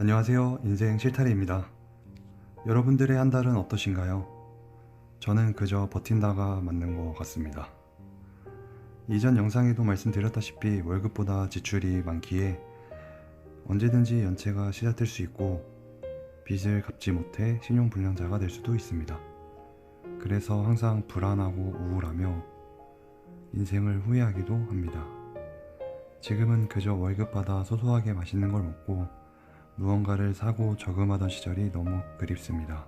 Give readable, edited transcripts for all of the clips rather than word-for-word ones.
안녕하세요. 인생 실타래입니다. 여러분들의 한 달은 어떠신가요? 저는 그저 버틴다가 맞는 것 같습니다. 이전 영상에도 말씀드렸다시피 월급보다 지출이 많기에 언제든지 연체가 시작될 수 있고 빚을 갚지 못해 신용불량자가 될 수도 있습니다. 그래서 항상 불안하고 우울하며 인생을 후회하기도 합니다. 지금은 그저 월급 받아 소소하게 맛있는 걸 먹고 무언가를 사고 저금하던 시절이 너무 그립습니다.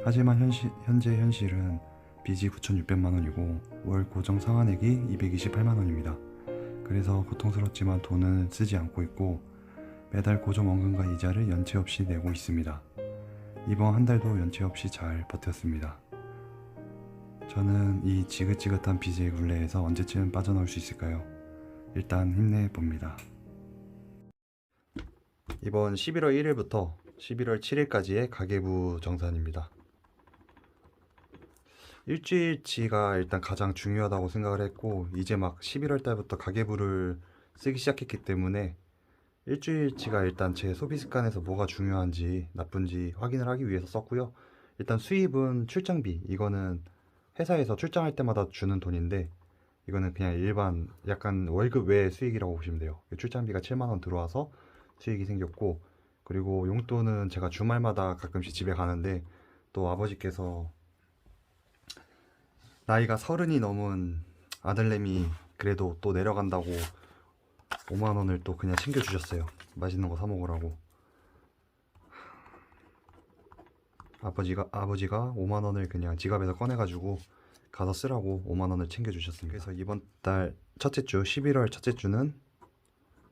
하지만 현재 현실은 빚이 9,600만원이고 월 고정 상환액이 228만원입니다. 그래서 고통스럽지만 돈은 쓰지 않고 있고 매달 고정 원금과 이자를 연체 없이 내고 있습니다. 이번 한 달도 연체 없이 잘 버텼습니다. 저는 이 지긋지긋한 빚의 굴레에서 언제쯤 빠져나올 수 있을까요? 일단 힘내봅니다. 이번 11월 1일부터 11월 7일까지의 가계부 정산입니다. 일주일치가 일단 가장 중요하다고 생각을 했고 이제 막 11월 달부터 가계부를 쓰기 시작했기 때문에 일주일치가 일단 제 소비 습관에서 뭐가 중요한지 나쁜지 확인을 하기 위해서 썼고요. 일단 수입은 출장비, 이거는 회사에서 출장할 때마다 주는 돈인데 이거는 그냥 일반 약간 월급 외 수익이라고 보시면 돼요. 출장비가 7만원 들어와서 수익이 생겼고, 그리고 용돈은 제가 주말마다 가끔씩 집에 가는데 또 아버지께서 나이가 30이 넘은 아들내미 그래도 또 내려간다고 5만원을 또 그냥 챙겨주셨어요. 맛있는 거 사 먹으라고. 아버지가 5만원을 그냥 지갑에서 꺼내가지고 가서 쓰라고 5만원을 챙겨주셨습니다. 그래서 이번 달 첫째 주 11월 첫째 주는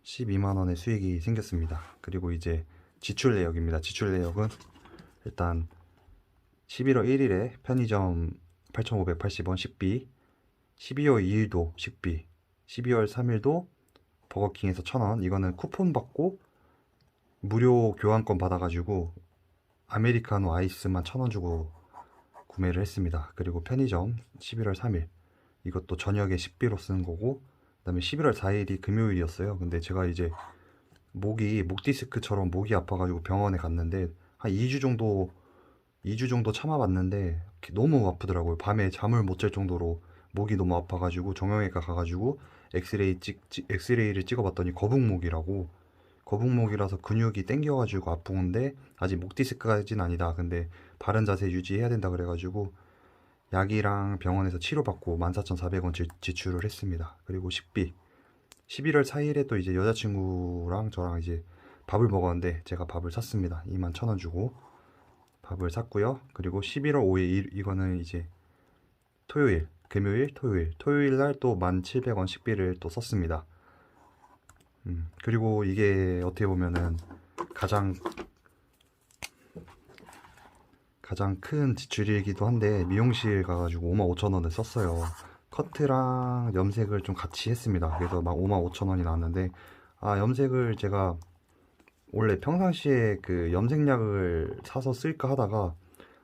12만원의 수익이 생겼습니다. 그리고 이제 지출 내역입니다. 지출 내역은 일단 11월 1일에 편의점 8,580원 식비, 12월 2일도 식비, 12월 3일도 버거킹에서 1,000원, 이거는 쿠폰 받고 무료 교환권 받아가지고 아메리카노 아이스만 1,000원 주고 구매를 했습니다. 그리고 편의점 11월 3일, 이것도 저녁에 식비로 쓰는 거고, 그 다음에 11월 4일이 금요일이었어요. 근데 제가 이제 목 디스크처럼 목이 아파가지고 병원에 갔는데 한 2주 정도 참아봤는데 너무 아프더라고요. 밤에 잠을 못 잘 정도로 목이 너무 아파가지고 정형외과 가가지고 엑스레이를 찍어봤더니 거북목이라서 근육이 땡겨가지고 아픈데 아직 목 디스크까지는 아니다. 근데 바른 자세 유지해야 된다 그래가지고 약이랑 병원에서 치료받고 14,400원 지출을 했습니다. 그리고 식비 11월 4일에 또 이제 여자친구랑 저랑 이제 밥을 먹었는데 제가 밥을 샀습니다. 21,000원 주고 밥을 샀고요. 그리고 11월 5일 이거는 이제 토요일 날 또 1,700원 식비를 또 썼습니다. 그리고 이게 어떻게 보면은 가장 큰 지출이기도 한데 미용실 가가지고 55,000원을 썼어요. 커트랑 염색을 좀 같이 했습니다. 그래서 막 55,000원이 나왔는데, 염색을 제가 원래 평상시에 그 염색약을 사서 쓸까 하다가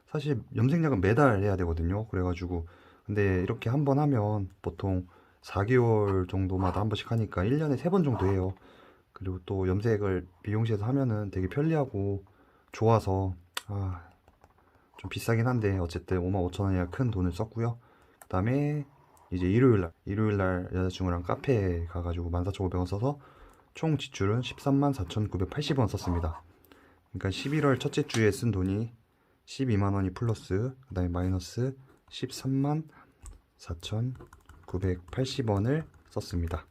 사실 염색약은 매달 해야 되거든요. 그래가지고 근데 이렇게 한 번 하면 보통 4개월 정도마다 한 번씩 하니까 1년에 3번 정도 해요. 그리고 또 염색을 미용실에서 하면은 되게 편리하고 좋아서 좀 비싸긴 한데 어쨌든 55,000원이나 큰 돈을 썼고요. 그 다음에 이제 일요일날 여자친구랑 카페에 가가지고 14,500원 써서 총 지출은 134,980원 썼습니다. 그러니까 11월 첫째 주에 쓴 돈이 12만원이 플러스, 그 다음에 마이너스 134,980원을 썼습니다.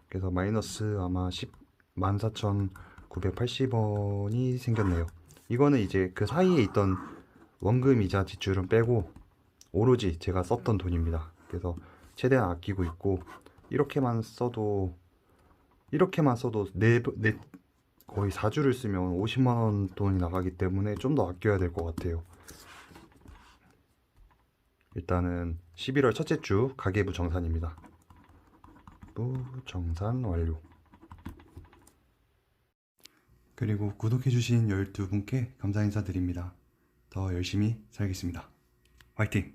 그래서 마이너스 아마 14,980원이 생겼네요. 이거는 이제 그 사이에 있던 원금이자 지출은 빼고 오로지 제가 썼던 돈입니다. 그래서 최대한 아끼고 있고, 이렇게만 써도 거의 4주를 쓰면 50만원 돈이 나가기 때문에 좀 더 아껴야 될 것 같아요. 일단은 11월 첫째 주 가계부 정산입니다. 정산 완료. 그리고 구독해주신 12분께 감사 인사드립니다. 더 열심히 살겠습니다. 화이팅!